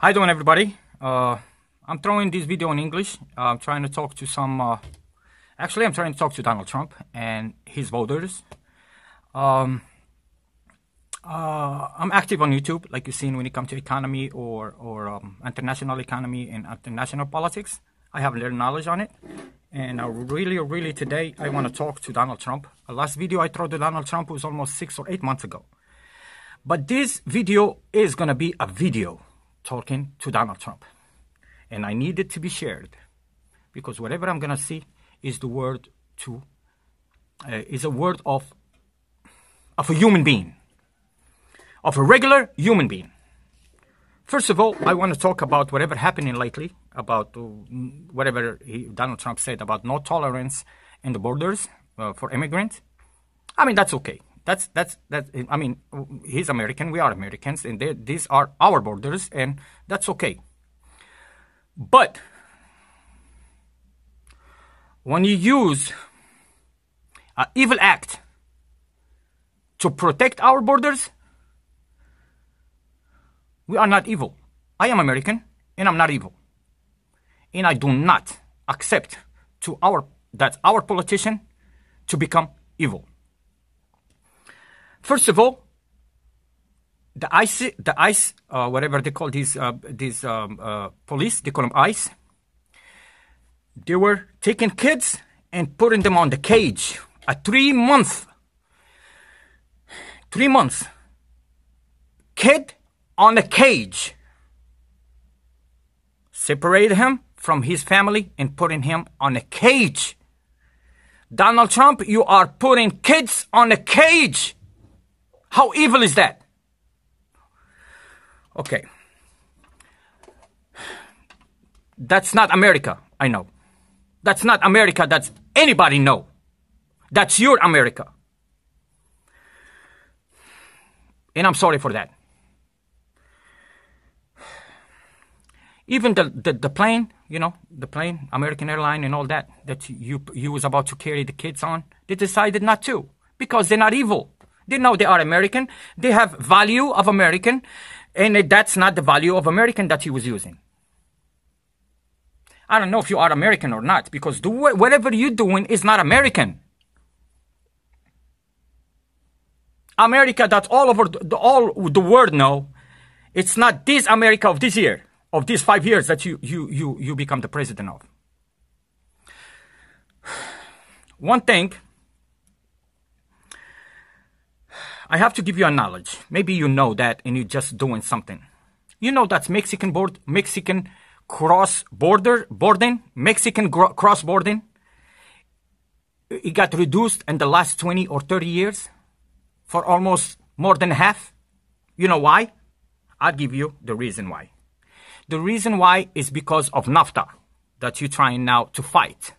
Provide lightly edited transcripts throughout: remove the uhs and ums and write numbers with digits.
Hi doing everybody. I'm throwing this video in English. I'm trying to talk to some actually I'm trying to talk to Donald Trump and his voters. I'm active on YouTube, like you've seen when it comes to economy or international economy and international politics. I have a little knowledge on it, and really today I want to talk to Donald Trump. The last video I threw to Donald Trump was almost 6 or 8 months ago, but this video is gonna be a video talking to Donald Trump, and I need it to be shared because whatever I'm gonna see is the word to is a word of a human being, of a regular human being. First of all, I want to talk about whatever happening lately, about whatever Donald Trump said about no tolerance in the borders for immigrants. I mean, that's okay. That's I mean, he's American, we are Americans, and these are our borders, and that's okay. But when you use an evil act to protect our borders, we are not evil. I am American, and I'm not evil. And I do not accept that our politician to become evil. First of all, the ICE, whatever they call these police, they call them ICE. They were taking kids and putting them on the cage. A 3 months kid on a cage. Separate him from his family and putting him on a cage. Donald Trump, you are putting kids on a cage. How evil is that? Okay. That's not America, I know. That's not America, that's anybody know. That's your America. And I'm sorry for that. Even the plane, you know, the plane, American Airline and all that you was about to carry the kids on, they decided not to because they're not evil. They know they are American. They have value of American, and that's not the value of American that he was using. I don't know if you are American or not, because whatever you're doing is not American. America that all over the world know, it's not this America of this year, of these 5 years that you become the president of. One thing, I have to give you a knowledge. Maybe you know that and you're just doing something. You know that's Mexican cross-boarding, it got reduced in the last 20 or 30 years for almost more than half. You know why? I'll give you the reason why. The reason why is because of NAFTA that you're trying now to fight.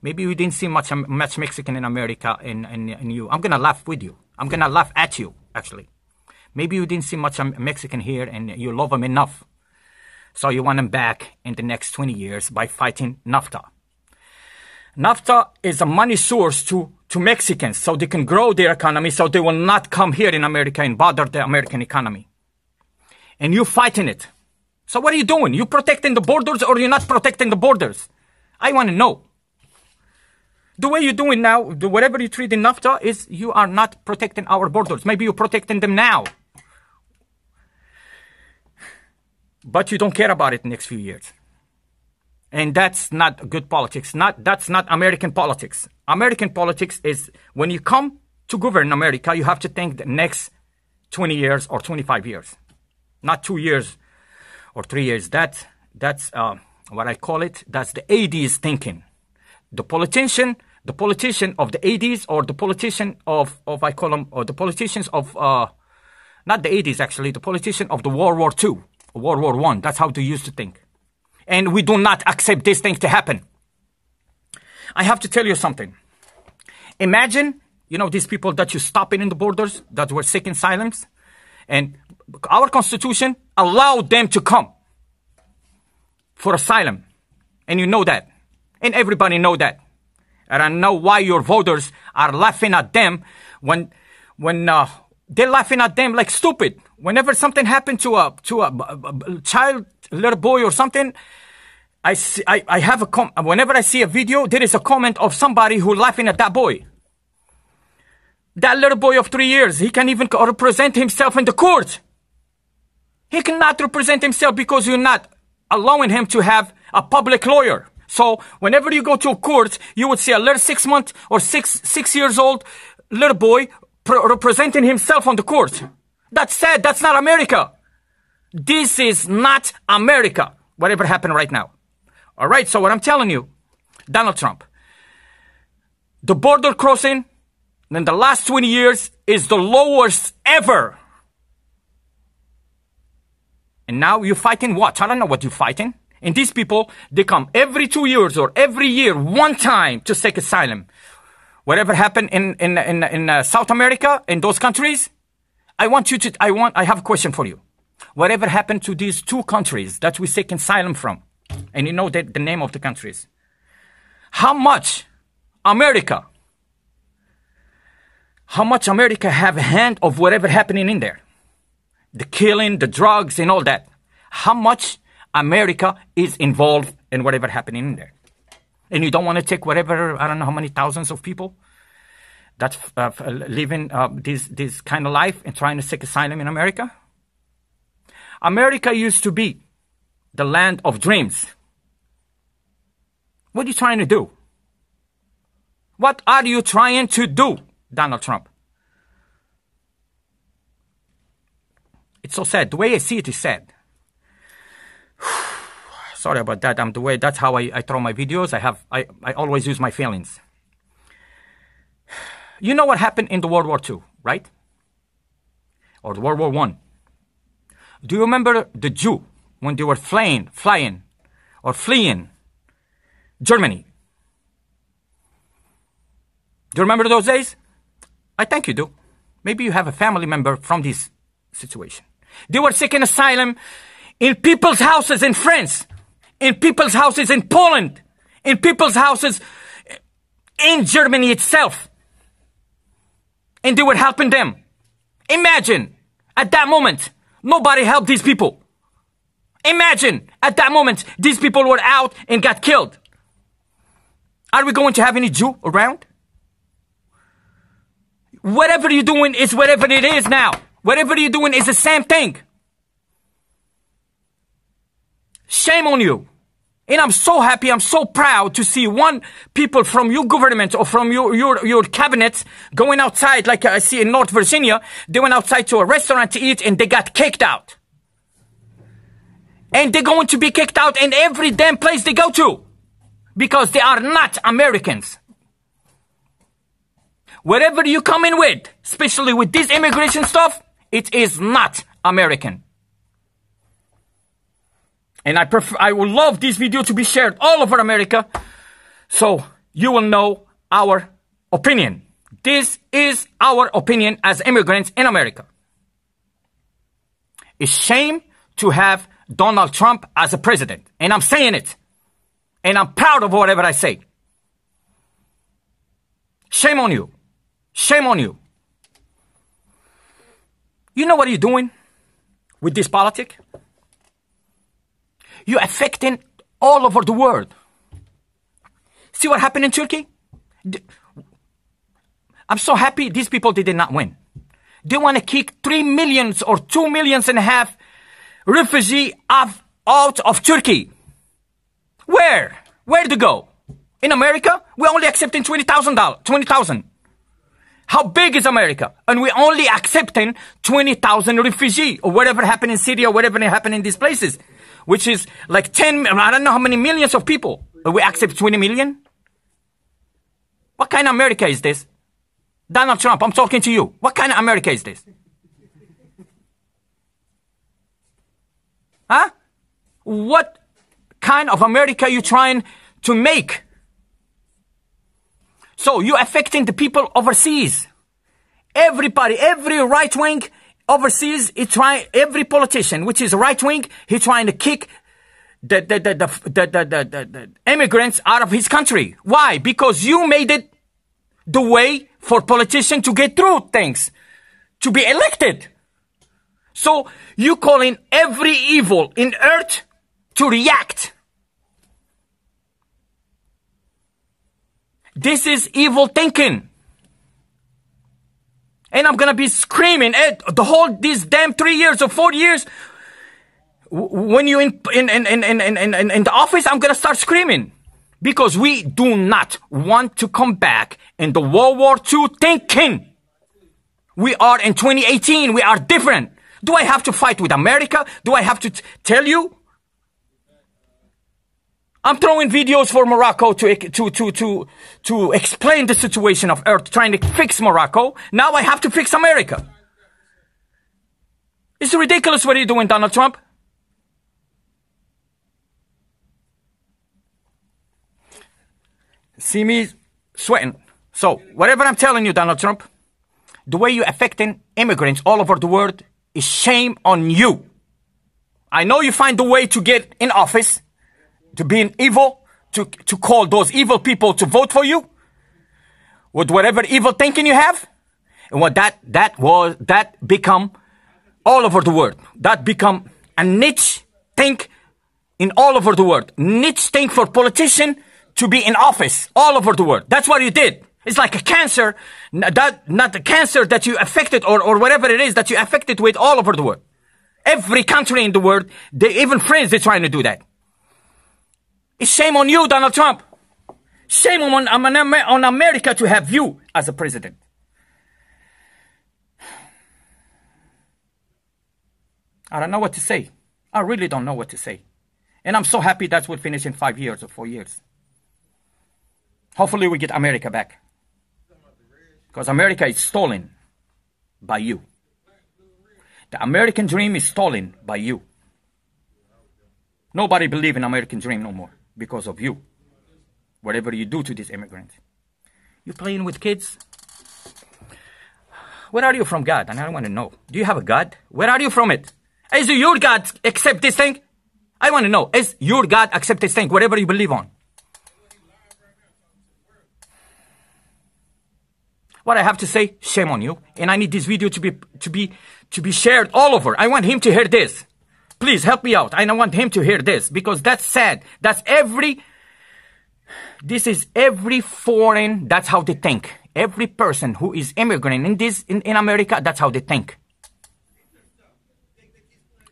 Maybe we didn't see much Mexican in America and you. I'm going to laugh with you. I'm going to laugh at you, actually. Maybe you didn't see much Mexican here and you love them enough. So you want them back in the next 20 years by fighting NAFTA. NAFTA is a money source to Mexicans so they can grow their economy so they will not come here in America and bother the American economy. And you're fighting it. So what are you doing? You protecting the borders or you're not protecting the borders? I want to know. The way you're doing now, whatever you treat in NAFTA is you are not protecting our borders. Maybe you're protecting them now. But you don't care about it in the next few years. And that's not good politics. That's not American politics. American politics is when you come to govern America, you have to think the next 20 years or 25 years. Not 2 years or 3 years. That's what I call it. That's the 80s thinking. The politician of the 80s or the politician of I call them, or the politicians of, not the 80s actually, the politician of the World War II, World War I. That's how they used to think. And we do not accept this thing to happen. I have to tell you something. Imagine, you know, these people that you stopping in the borders that were seeking asylum, and our Constitution allowed them to come for asylum. And you know that. And everybody know that. And I know why your voters are laughing at them when they're laughing at them like stupid. whenever something happened to a child, little boy or something, I have whenever I see a video, there is a comment of somebody who laughing at that boy. That little boy of 3 years, he can't even represent himself in the court. He cannot represent himself because you're not allowing him to have a public lawyer. So whenever you go to a court, you would see a little 6 months or six years old little boy representing himself on the court. That's sad. That's not America. This is not America. Whatever happened right now. All right. So what I'm telling you, Donald Trump, the border crossing in the last 20 years is the lowest ever. And now you're fighting what? I don't know what you're fighting. And these people, they come every 2 years or every year, one time to seek asylum. Whatever happened in South America, in those countries, I have a question for you. Whatever happened to these two countries that we seek asylum from? And you know the name of the countries. How much America have a hand of whatever happening in there? The killing, the drugs, and all that. How much America is involved in whatever happening in there? And you don't want to take whatever, I don't know how many thousands of people that's living this kind of life and trying to seek asylum in America? America used to be the land of dreams. What are you trying to do? What are you trying to do, Donald Trump? It's so sad. The way I see it is sad. Sorry about that. That's how I throw my videos. I always use my feelings. You know what happened in the World War II, right? Or the World War I. Do you remember the Jew when they were fleeing Germany? Do you remember those days? I think you do. Maybe you have a family member from this situation. They were seeking asylum in people's houses in France, in people's houses in Poland, in people's houses in Germany itself. And they were helping them. Imagine, at that moment, nobody helped these people. Imagine, at that moment, these people were out and got killed. Are we going to have any Jew around? Whatever you're doing is whatever it is now. Whatever you're doing is the same thing. Shame on you. And I'm so happy, I'm so proud to see people from your government or from your cabinet going outside, like I see in North Virginia. They went outside to a restaurant to eat and they got kicked out. And they're going to be kicked out in every damn place they go to. Because they are not Americans. Whatever you come in with, especially with this immigration stuff, it is not American. And I would love this video to be shared all over America so you will know our opinion. This is our opinion as immigrants in America. It's shame to have Donald Trump as a president. And I'm saying it. And I'm proud of whatever I say. Shame on you. Shame on you. You know what you're doing with this politics? You're affecting all over the world. See what happened in Turkey? I'm so happy these people did not win. They want to kick 3 million or 2.5 million refugees out of Turkey. Where? Where to go? In America, we're only accepting 20,000. How big is America? And we're only accepting 20,000 refugees or whatever happened in Syria or whatever happened in these places. Which is like I don't know how many millions of people. We accept 20 million? What kind of America is this? Donald Trump, I'm talking to you. What kind of America is this? Huh? What kind of America are you trying to make? So you're affecting the people overseas. Everybody, every right wing overseas, every politician, which is right wing, he's trying to kick the immigrants out of his country. Why? Because you made it the way for politicians to get through things, to be elected. So you calling every evil in earth to react. This is evil thinking. And I'm going to be screaming at the whole, these damn 3 years or 4 years. When you're in the office, I'm going to start screaming. Because we do not want to come back in the World War II thinking. We are in 2018. We are different. Do I have to fight with America? Do I have to tell you? I'm throwing videos for Morocco to explain the situation of Earth, trying to fix Morocco. Now I have to fix America. It's ridiculous what you're doing, Donald Trump. See me sweating. So, whatever I'm telling you, Donald Trump, the way you're affecting immigrants all over the world is shame on you. I know you find the way to get in office, to be evil, to call those evil people to vote for you, with whatever evil thinking you have, and what that become all over the world. That become a niche thing in all over the world. Niche thing for politician to be in office all over the world. That's what you did. It's like a cancer, not the cancer that you affected or whatever it is that you affected with all over the world. Every country in the world, even France, they're trying to do that. It's shame on you, Donald Trump. Shame on America to have you as a president. I don't know what to say. I really don't know what to say. And I'm so happy that we'll finish in 5 years or 4 years. Hopefully we get America back. Because America is stolen by you. The American dream is stolen by you. Nobody believes in American dream no more because of you. Whatever you do to these immigrants. You playing with kids? Where are you from, God? And I want to know. Do you have a God? Where are you from it? Is your God accept this thing? I want to know. Is your God accept this thing? Whatever you believe on. What I have to say, shame on you. And I need this video to be shared all over. I want him to hear this. Please help me out. I don't want him to hear this because that's sad. This is every foreign, that's how they think. Every person who is immigrant in America, that's how they think.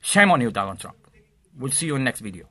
Shame on you, Donald Trump. We'll see you in the next video.